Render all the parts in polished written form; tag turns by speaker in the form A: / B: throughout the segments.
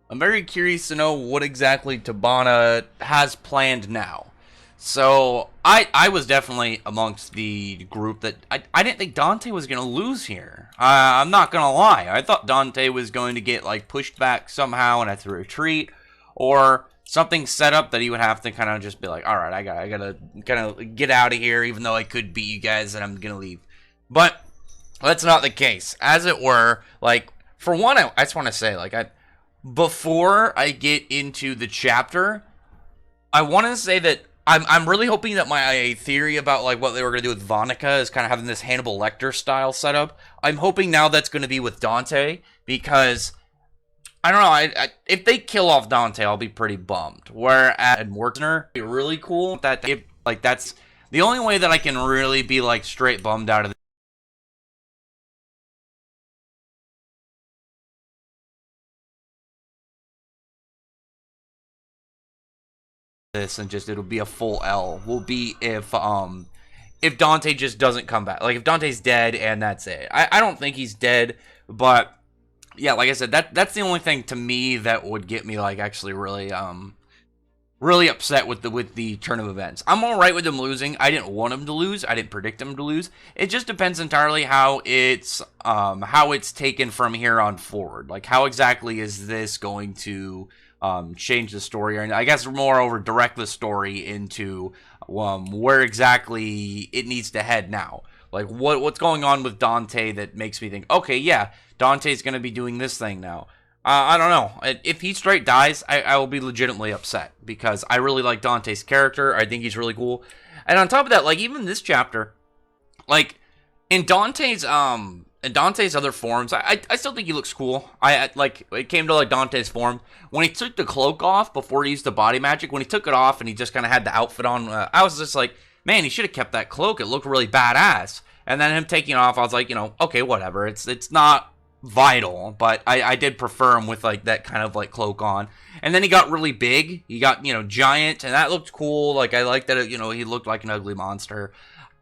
A: I'm very curious to know what exactly Tabana has planned now. So I was definitely amongst the group that I didn't think Dante was gonna lose here. I'm not gonna lie. I thought Dante was going to get like pushed back somehow and have to retreat, or something set up that he would have to kind of just be like, all right, I gotta kind of get out of here, even though I could beat you guys and I'm gonna leave. But that's not the case. As it were, like for one, I just want to say like before I get into the chapter, I want to say that I'm really hoping that my theory about like what they were gonna do with Vonica is kind of having this Hannibal Lecter style setup. I'm hoping now that's gonna be with Dante, because I don't know. If they kill off Dante, I'll be pretty bummed. Whereas Mortner, be really cool. That if like that's the only way that I can really be like straight bummed out of this, and just it'll be a full L. Will be if Dante just doesn't come back. Like if Dante's dead and that's it. I don't think he's dead, but yeah, like I said, that's the only thing to me that would get me like actually really upset with the turn of events. I'm all right with him losing. I didn't want him to lose. I didn't predict him to lose. It just depends entirely how it's taken from here on forward. Like how exactly is this going to change the story, and I guess moreover direct the story into where exactly it needs to head now. Like what's going on with Dante that makes me think, okay, yeah, Dante's going to be doing this thing now. I don't know. If he straight dies, I will be legitimately upset, because I really like Dante's character. I think he's really cool. And on top of that, like even this chapter, like in Dante's other forms, I still think he looks cool. I like it came to like Dante's form when he took the cloak off before he used the body magic. When he took it off and he just kind of had the outfit on, I was just like, man, he should have kept that cloak. It looked really badass. And then him taking it off, I was like, okay, whatever. It's not vital, but I did prefer him with like that kind of like cloak on. And then he got really big. He got giant, and that looked cool. Like I like that he looked like an ugly monster.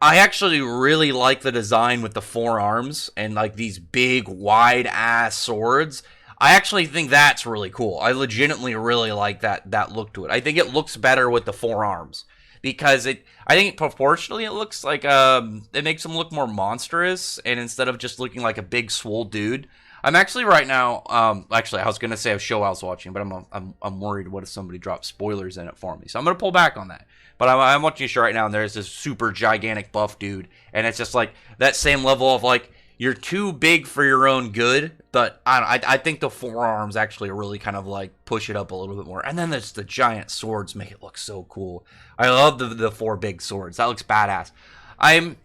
A: I actually really like the design with the forearms and like these big wide ass swords. I actually think that's really cool. I legitimately really like that look to it. I think it looks better with the forearms, because I think proportionally it looks like it makes him look more monstrous, and instead of just looking like a big swole dude. I'm actually right now actually I was gonna say a show I was watching, but I'm worried what if somebody drops spoilers in it for me, so I'm gonna pull back on that. But I'm watching a show right now, and there's this super gigantic buff dude, and it's just like that same level of like, you're too big for your own good. But I think the forearms actually really kind of like push it up a little bit more. And then there's the giant swords make it look so cool. I love the four big swords. That looks badass. I'm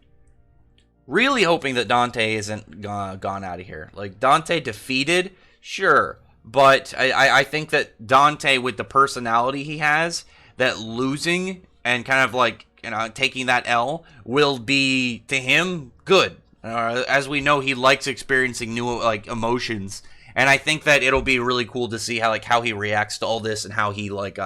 A: really hoping that Dante isn't gone out of here. Like Dante defeated, sure, but I think that Dante, with the personality he has, that losing and kind of like taking that L will be to him good. As we know, he likes experiencing new like emotions, and I think that it'll be really cool to see how he reacts to all this, and how he like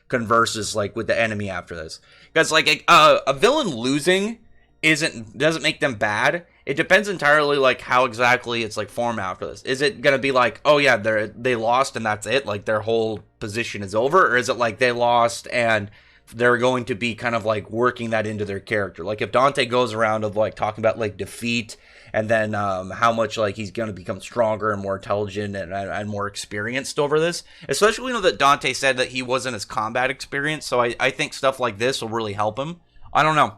A: converses like with the enemy after this. Because like a villain losing doesn't make them bad. It depends entirely like how exactly it's like formed after this. Is it gonna be like, oh yeah, they lost and that's it, like their whole position is over, or is it like they lost and they're going to be kind of like working that into their character? Like if Dante goes around of like talking about like defeat, and then how much like he's going to become stronger and more intelligent and more experienced over this. Especially that Dante said that he wasn't as combat experienced, so I think stuff like this will really help him. I don't know.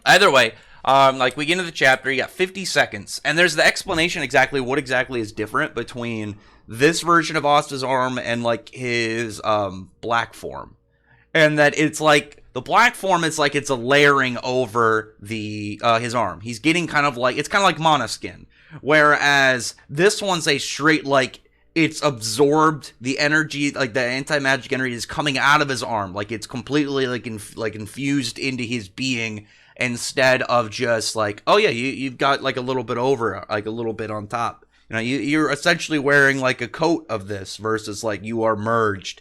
A: Either way, like we get into the chapter, you got 50 seconds, and there's the explanation exactly what exactly is different between this version of Asta's arm and like his black form. And that it's like the black form is like it's a layering over the his arm. He's getting kind of like, it's kind of like mana skin, whereas this one's a straight like it's absorbed the energy, like the anti-magic energy is coming out of his arm, like it's completely like infused into his being, instead of just like, oh yeah, you've got like a little bit over, like a little bit on top. You're essentially wearing like a coat of this versus like you are merged.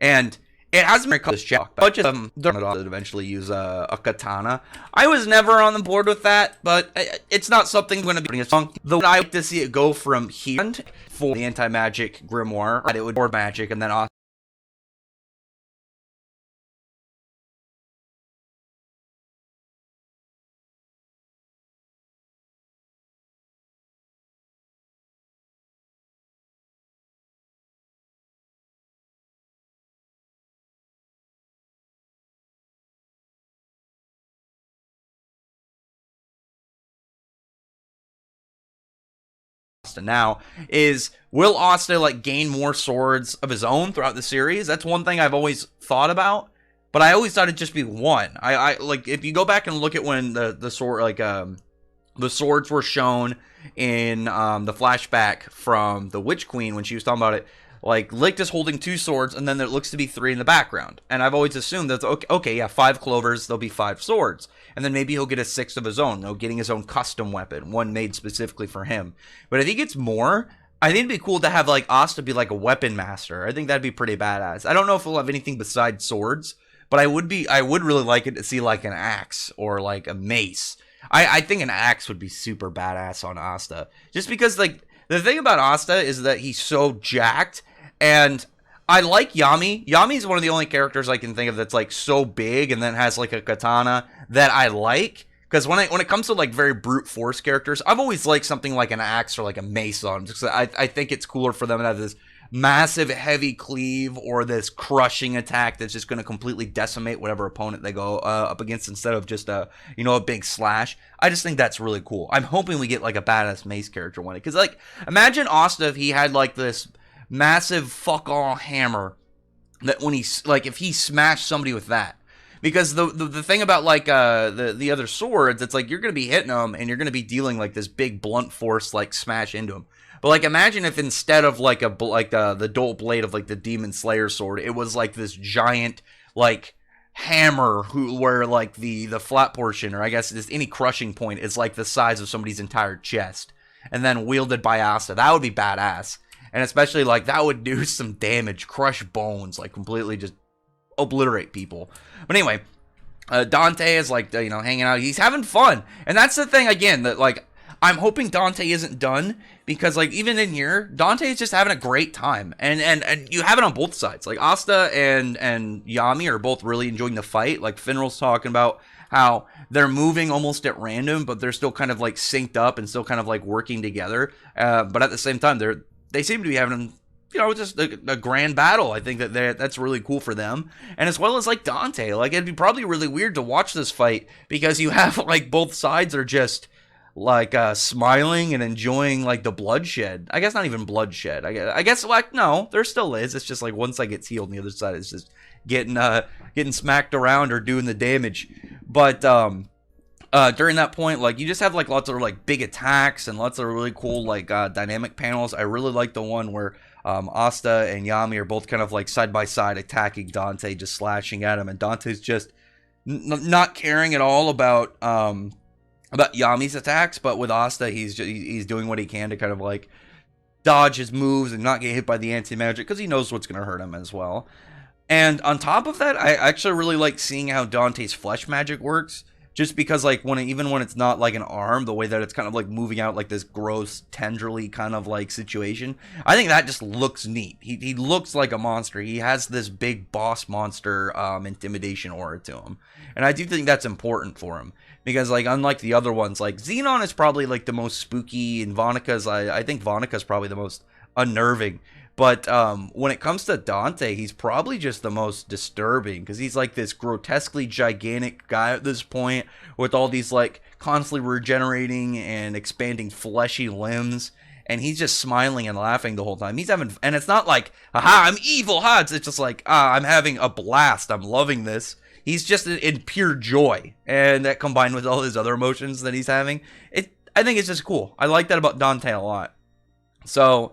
A: And it hasn't been this chapter. A bunch of them don't eventually use a katana. I was never on the board with that, but it's not something I'm going to be putting a song. Though I like to see it go from here for the anti-magic grimoire. It would be magic, and then Asta now is, will Asta like gain more swords of his own throughout the series? That's one thing I've always thought about, but I always thought it'd just be one. I like, if you go back and look at when the sword, like the swords were shown in the flashback from the Witch Queen when she was talking about it. Like, Licht is holding 2 swords, and then there looks to be 3 in the background. And I've always assumed that, okay, yeah, 5 Clovers, there'll be 5 swords. And then maybe he'll get a 6th of his own, getting his own custom weapon, one made specifically for him. But if he gets more, I think it'd be cool to have, like, Asta be, like, a weapon master. I think that'd be pretty badass. I don't know if we'll have anything besides swords, but I would really like it to see, like, an axe or, like, a mace. I think an axe would be super badass on Asta. Just because, like, the thing about Asta is that he's so jacked, and I like Yami. Yami's one of the only characters I can think of that's, like, so big and then has, like, a katana that I like. Because when it comes to, like, very brute force characters, I've always liked something like an axe or, like, a mace on. Just I think it's cooler for them to have this massive, heavy cleave or this crushing attack that's just going to completely decimate whatever opponent they go up against, instead of just a big slash. I just think that's really cool. I'm hoping we get, like, a badass mace character one. Because, like, imagine Asta if he had, like, this massive fuck all hammer that when he, like, if he smashed somebody with that. Because the thing about, like, the other swords, it's like you're going to be hitting them and you're going to be dealing, like, this big blunt force, like, smash into them. But, like, imagine if instead of, like, the dull blade of, like, the Demon Slayer sword, it was, like, this giant, like, hammer where, like, the flat portion, or I guess just any crushing point, is, like, the size of somebody's entire chest. And then wielded by Asta. That would be badass. And especially, like, that would do some damage, crush bones, like, completely just obliterate people. But anyway, Dante is, like, hanging out. He's having fun. And that's the thing, again, that, like, I'm hoping Dante isn't done, because, like, even in here, Dante is just having a great time, and you have it on both sides. Like, Asta and Yami are both really enjoying the fight. Like, Finral's talking about how they're moving almost at random, but they're still kind of, like, synced up and still kind of, like, working together. But at the same time, they seem to be having, just a grand battle. I think that's really cool for them. And as well as, like, Dante. Like, it'd be probably really weird to watch this fight, because you have, like, both sides are just, like, smiling and enjoying, like, the bloodshed. I guess not even bloodshed. I guess, like, no, there still is. It's just, like, one side gets healed and the other side is just getting smacked around or doing the damage. But during that point, like, you just have, like, lots of, like, big attacks and lots of really cool, like, dynamic panels. I really like the one where Asta and Yami are both kind of, like, side by side attacking Dante, just slashing at him, and Dante's just not caring at all about Yami's attacks. But with Asta, he's doing what he can to kind of, like, dodge his moves and not get hit by the anti-magic, because he knows what's going to hurt him as well. And on top of that, I actually really like seeing how Dante's flesh magic works. Just because, like, even when it's not, like, an arm, the way that it's kind of, like, moving out, like, this gross, tendrily kind of, like, situation, I think that just looks neat. He looks like a monster. He has this big boss monster intimidation aura to him. And I do think that's important for him. Because, like, unlike the other ones, like, Xenon is probably, like, the most spooky, and I think Vonika's probably the most unnerving. But when it comes to Dante, he's probably just the most disturbing, because he's, like, this grotesquely gigantic guy at this point with all these, like, constantly regenerating and expanding fleshy limbs, and he's just smiling and laughing the whole time. He's having, and it's not like, aha, I'm evil, ha! It's just like, I'm having a blast, I'm loving this. He's just in pure joy, and that combined with all his other emotions that he's having, I think it's just cool. I like that about Dante a lot. So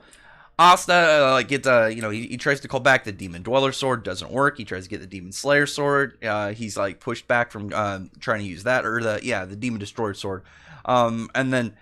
A: Asta gets he tries to call back the Demon Dweller sword, doesn't work. He tries to get the Demon Slayer sword. He's, like, pushed back from trying to use that, or the Demon Destroyer sword. And then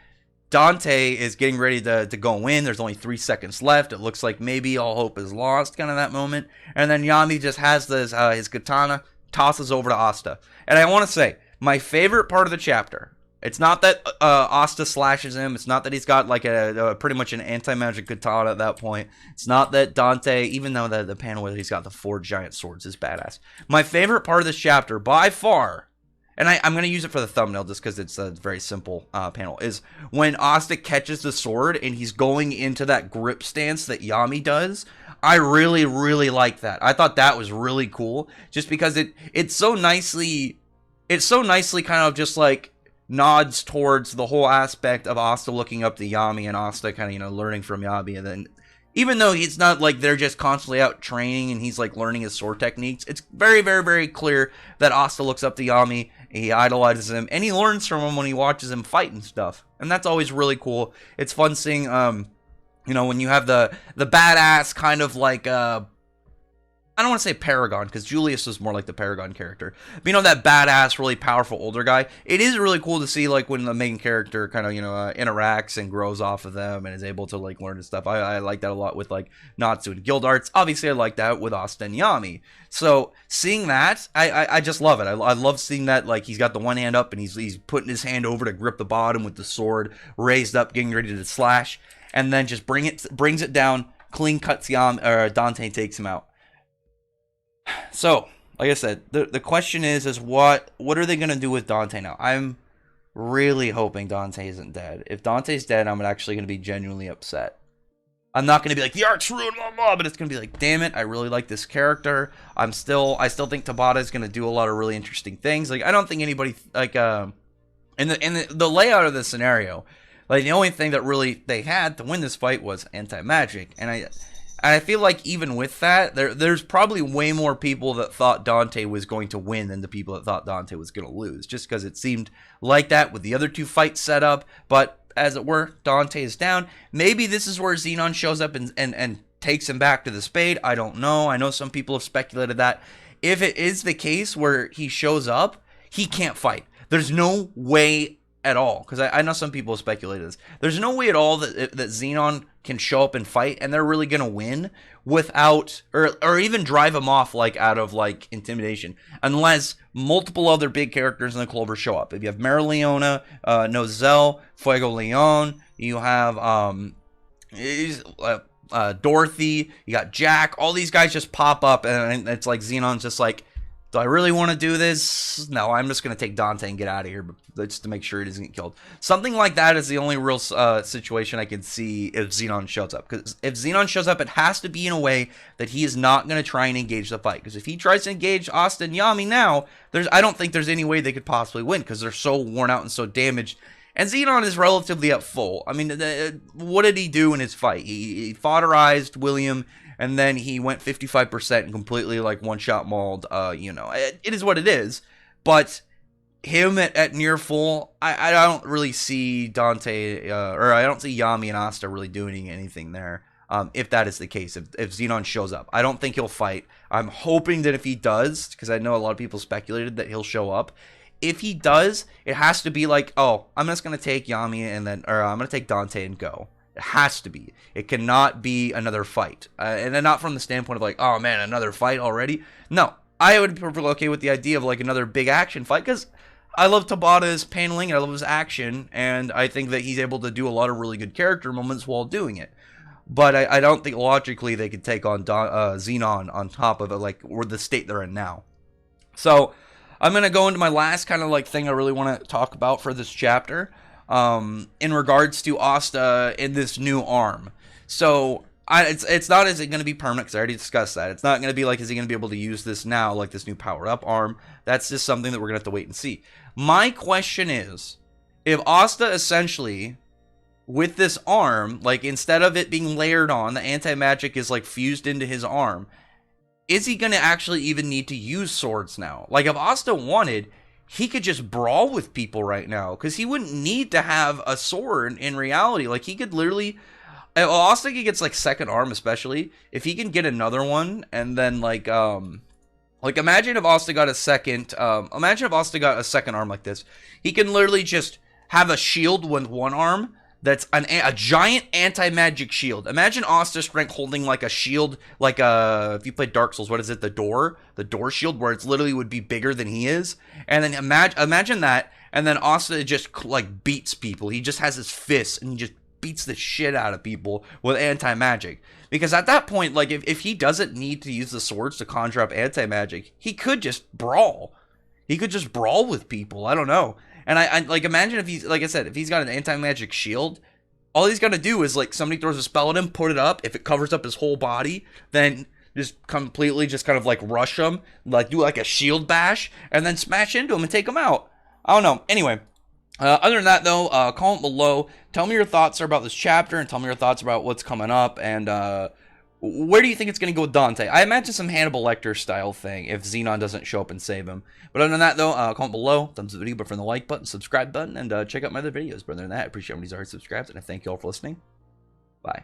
A: Dante is getting ready to go in. There's only 3 seconds left. It looks like maybe all hope is lost, kind of that moment. And then Yami just has his katana, tosses over to Asta. And I want to say, my favorite part of the chapter, It's not that Asta slashes him. It's not that he's got like a pretty much an anti-magic katana at that point. It's not that Dante, even though the panel where he's got the 4 giant swords is badass. My favorite part of this chapter, by far, and I'm going to use it for the thumbnail just because it's a very simple panel, is when Asta catches the sword and he's going into that grip stance that Yami does. I really, really like that. I thought that was really cool just because it's so nicely kind of just like nods towards the whole aspect of Asta looking up to Yami and Asta kind of, learning from Yami. And then even though it's not like they're just constantly out training and he's like learning his sword techniques, it's very, very, very clear that Asta looks up to Yami, he idolizes him, and he learns from him when he watches him fight and stuff. And that's always really cool. It's fun seeing, when you have the badass kind of like, I don't want to say Paragon, because Julius is more like the Paragon character. But that badass, really powerful older guy. It is really cool to see, like, when the main character kind of, interacts and grows off of them and is able to, like, learn and stuff. I like that a lot with, like, Natsu and Guild Arts. Obviously, I like that with Asta and Yami. So, seeing that, I just love it. I love seeing that, like, he's got the one hand up and he's putting his hand over to grip the bottom with the sword raised up, getting ready to slash. And then just brings it down, clean cuts Dante takes him out. So, like I said, the question is what are they going to do with Dante now? I'm really hoping Dante isn't dead. If Dante's dead, I'm actually going to be genuinely upset. I'm not going to be like, the arc's ruined, blah, but it's going to be like, damn it, I really like this character. I still think Tabata is going to do a lot of really interesting things. Like, I don't think anybody, like, in the layout of the scenario, like, the only thing that really they had to win this fight was anti-magic, and I feel like even with that, there's probably way more people that thought Dante was going to win than the people that thought Dante was going to lose, just because it seemed like that with the other 2 fights set up. But as it were, Dante is down. Maybe this is where Xenon shows up and takes him back to the Spade. I don't know. I know some people have speculated that. If it is the case where he shows up, he can't fight. There's no way at all, because I know some people have speculated this. There's no way at all that Xenon can show up and fight, and they're really gonna win without, or even drive him off like out of like intimidation, unless multiple other big characters in the Clover show up. If you have Marileona, Nozel, Fuego Leon, you have Dorothy, you got Jack. All these guys just pop up, and it's like Xenon's just like, do I really want to do this? No, I'm just going to take Dante and get out of here, just to make sure he doesn't get killed. Something like that is the only real situation I can see if Xenon shows up. Because if Xenon shows up, it has to be in a way that he is not going to try and engage the fight. Because if he tries to engage Asta and Yami now, I don't think there's any way they could possibly win, because they're so worn out and so damaged. And Xenon is relatively at full. I mean, what did he do in his fight? He fodderized William, and then he went 55% and completely like one-shot mauled. It is what it is. But him at near full, I don't really see Dante, or I don't see Yami and Asta really doing anything there. If that is the case, if Xenon shows up, I don't think he'll fight. I'm hoping that if he does, because I know a lot of people speculated that he'll show up. If he does, it has to be like, oh, I'm just going to take Yami or I'm going to take Dante and go. It has to be. It cannot be another fight. And then not from the standpoint of like, oh man, another fight already. No, I would be perfectly okay with the idea of like another big action fight, because I love Tabata's paneling and I love his action, and I think that he's able to do a lot of really good character moments while doing it. But I don't think logically they could take on Xenon on top of it, like or the state they're in now. So I'm going to go into my last kind of like thing I really want to talk about for this chapter, in regards to Asta in this new arm. So it's not, is it going to be permanent, because I already discussed that. It's not going to be like, is he going to be able to use this now, like this new powered up arm? That's just something that we're going to have to wait and see. My question is, if Asta essentially, with this arm, like instead of it being layered on, the anti-magic is like fused into his arm, is he going to actually even need to use swords now? Like, if Asta wanted, he could just brawl with people right now, because he wouldn't need to have a sword in reality. Like, he could literally... Asta gets, like, second arm, especially. If he can get another one, and then, like, imagine if Asta got a second... imagine if Asta got a second arm like this. He can literally just have a shield with one arm, that's a giant anti-magic shield. Imagine Asta strength holding like a shield, like if you play Dark Souls, what is it? The door shield, where it's literally would be bigger than he is. And then imagine that, and then Asta just like beats people. He just has his fists and he just beats the shit out of people with anti-magic. Because at that point, like if he doesn't need to use the swords to conjure up anti-magic, he could just brawl. He could just brawl with people. I don't know. And I like imagine if he's, like I said, if he's got an anti-magic shield, all he's gonna do is like somebody throws a spell at him, put it up. If it covers up his whole body, then just completely just kind of like rush him, like do like a shield bash, and then smash into him and take him out. I don't know. Anyway, other than that though, comment below. Tell me your thoughts about this chapter, and tell me your thoughts about what's coming up, and where do you think it's going to go with Dante? I imagine some Hannibal Lecter style thing if Xenon doesn't show up and save him. But other than that, though, comment below, thumbs up the video, but from the like button, subscribe button, and check out my other videos. But other than that, I appreciate everybody's already subscribed, and I thank you all for listening. Bye.